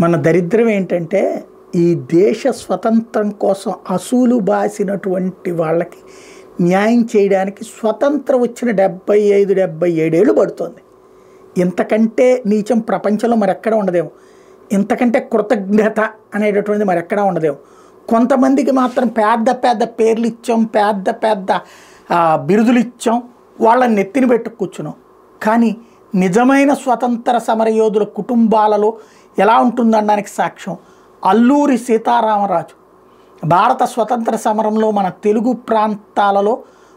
మన దరిద్రం ఏంటంటే ఈ దేశ స్వతంత్రం కోసం అసూలు బాసినటువంటి వాళ్ళకి న్యాయం చేయడానికి స్వతంత్రం వచ్చిన 75-77 ఏళ్ళు పడుతుంది. ఇంతకంటే నీచం ప్రపంచంలో మరెక్కడ ఉండదేమో, ఇంతకంటే కృతజ్ఞత అనేటటువంటిది మరెక్కడా ఉండదేమో. కొంతమందికి మాత్రం పెద్ద పెద్ద పేర్లు ఇచ్చాం, పెద్ద పెద్ద బిరుదులు ఇచ్చాం, వాళ్ళని నెత్తిని పెట్టు కూర్చున్నాం. కానీ నిజమైన స్వతంత్ర సమరయోధుల కుటుంబాలలో ఎలా ఉంటుందనడానికి సాక్ష్యం అల్లూరి సీతారామరాజు. భారత స్వతంత్ర సమరంలో మన తెలుగు ప్రాంతాలలో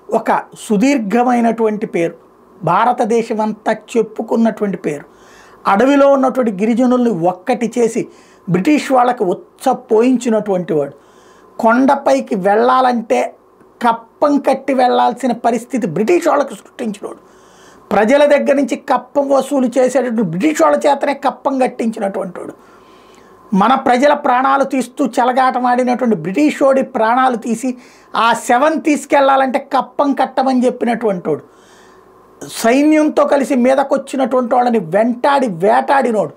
ఒక సుదీర్ఘమైనటువంటి పేరు, భారతదేశం అంతా చెప్పుకున్నటువంటి పేరు. అడవిలో ఉన్నటువంటి గిరిజనుల్ని ఒక్కటి చేసి బ్రిటిష్ వాళ్ళకి ఉచ్చపోయించినటువంటి వాడు. కొండపైకి వెళ్ళాలంటే కప్పం కట్టి వెళ్ళాల్సిన పరిస్థితి బ్రిటిష్ వాళ్ళకి సృష్టించినవాడు. ప్రజల దగ్గర నుంచి కప్పం వసూలు చేసేటటువంటి బ్రిటిష్ వాళ్ళ చేతనే కప్పం కట్టించినటువంటి వాడు. మన ప్రజల ప్రాణాలు తీస్తూ చెలగాటమాడినటువంటి బ్రిటిష్ వాడి ప్రాణాలు తీసి ఆ శవం తీసుకెళ్లాలంటే కప్పం కట్టమని చెప్పినటువంటి వాడు. సైన్యంతో కలిసి మీదకొచ్చినటువంటి వాళ్ళని వెంటాడి వేటాడినోడు.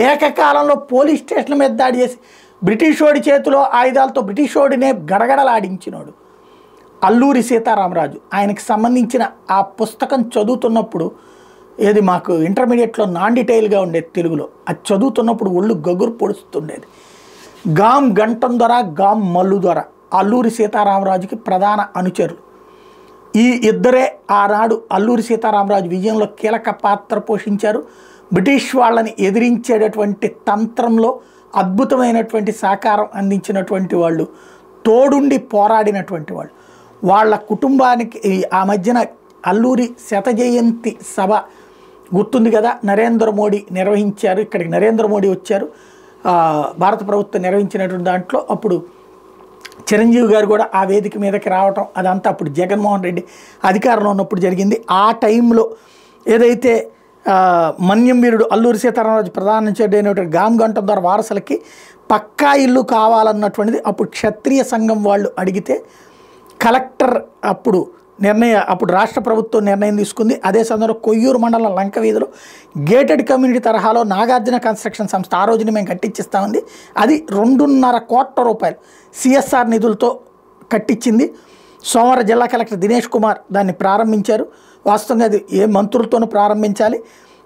ఏకకాలంలో పోలీస్ స్టేషన్ల మీద దాడి చేసి బ్రిటిష్ వాడి చేతిలో ఆయుధాలతో బ్రిటిష్ వాడినే గడగడలాడించినోడు అల్లూరి సీతారామరాజు. ఆయనకి సంబంధించిన ఆ పుస్తకం చదువుతున్నప్పుడు, ఏది మాకు ఇంటర్మీడియట్లో నాన్ డీటెయిల్గా ఉండేది తెలుగులో, అది చదువుతున్నప్పుడు ఒళ్ళు గగురు పొడుస్తుండేది. గాం గంటం దొర, గాం మల్లు దొర అల్లూరి సీతారామరాజుకి ప్రధాన అనుచరులు. ఈ ఇద్దరే ఆనాడు అల్లూరి సీతారామరాజు విజయంలో కీలక పాత్ర పోషించారు. బ్రిటిష్ వాళ్ళని ఎదిరించేటటువంటి తంత్రంలో అద్భుతమైనటువంటి సహకారం అందించినటువంటి వాళ్ళు, తోడుండి పోరాడినటువంటి వాళ్ళు. వాళ్ళ కుటుంబానికి ఆ మధ్యన అల్లూరి శత జయంతి సభ గుర్తుంది కదా, నరేంద్ర మోడీ నిర్వహించారు. ఇక్కడికి నరేంద్ర మోడీ వచ్చారు, భారత ప్రభుత్వం నిర్వహించినటువంటి దాంట్లో అప్పుడు చిరంజీవి గారు కూడా ఆ వేదిక మీదకి రావటం, అదంతా అప్పుడు జగన్మోహన్ రెడ్డి అధికారంలో ఉన్నప్పుడు జరిగింది. ఆ టైంలో ఏదైతే మన్యం వీరుడు అల్లూరి సీతారామరాజు ప్రధాన చెడ్డైనటువంటి గాం గంటం ద్వారా వారసులకి పక్కా ఇల్లు కావాలన్నటువంటిది అప్పుడు క్షత్రియ సంఘం వాళ్ళు అడిగితే కలెక్టర్ అప్పుడు రాష్ట్ర ప్రభుత్వం నిర్ణయం తీసుకుంది. అదే సమయంలో కొయ్యూరు మండలం లంక వీధిలో గేటెడ్ కమ్యూనిటీ తరహాలో నాగార్జున కన్స్ట్రక్షన్ సంస్థ ఆ రోజున మేము కట్టించిస్తామంది. అది 2.5 కోట్ల రూపాయలు సిఎస్ఆర్ నిధులతో కట్టించింది. సోమవారం జిల్లా కలెక్టర్ దినేష్ కుమార్ దాన్ని ప్రారంభించారు. వాస్తవంగా అది ఏ మంత్రులతోనూ ప్రారంభించాలి.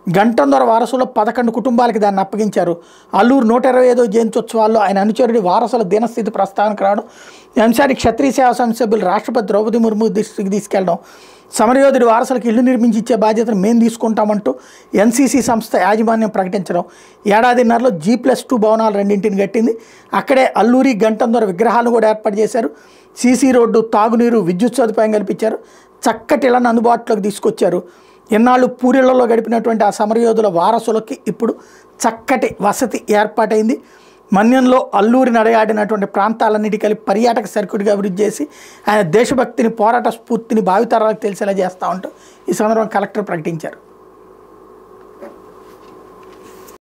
గంటం ద్వారా వారసులో 11 కుటుంబాలకి దాన్ని అప్పగించారు. అల్లూరు 125వ జయంత్యోత్సవాల్లో ఆయన అనుచరుడి వారసుల దినస్థితి ప్రస్తావనకు రావడం, ఈ అంశానికి క్షత్రియ సేవా సంస్థ సభ్యులు రాష్ట్రపతి ద్రౌపది ముర్ము దృష్టికి తీసుకెళ్లడం, సమరయోధుడి వారసులకు ఇల్లు నిర్మించి ఇచ్చే బాధ్యతను మేము తీసుకుంటామంటూ ఎన్సీసీ సంస్థ యాజమాన్యం ప్రకటించడం, ఏడాదిన్నరలో G+2 భవనాలు 2 కట్టింది. అక్కడే అల్లూరి గంటం ద్వారా విగ్రహాలను కూడా ఏర్పాటు చేశారు. సీసీ రోడ్డు, తాగునీరు, విద్యుత్ సదుపాయం కల్పించారు. చక్కటి ఇళ్లను అందుబాటులోకి తీసుకొచ్చారు. ఎన్నాళ్ళు పూరిళ్లలో గడిపినటువంటి ఆ సమరయోధుల వారసులకి ఇప్పుడు చక్కటి వసతి ఏర్పాటైంది. మన్యంలో అల్లూరి నడయాడినటువంటి ప్రాంతాలన్నిటి కలిపి పర్యాటక సర్క్యూట్గా అభివృద్ధి చేసి ఆయన దేశభక్తిని, పోరాట స్ఫూర్తిని భావితరాలకు తెలిసేలా చేస్తూ ఉంటాం ఈ సందర్భంగా కలెక్టర్ ప్రకటించారు.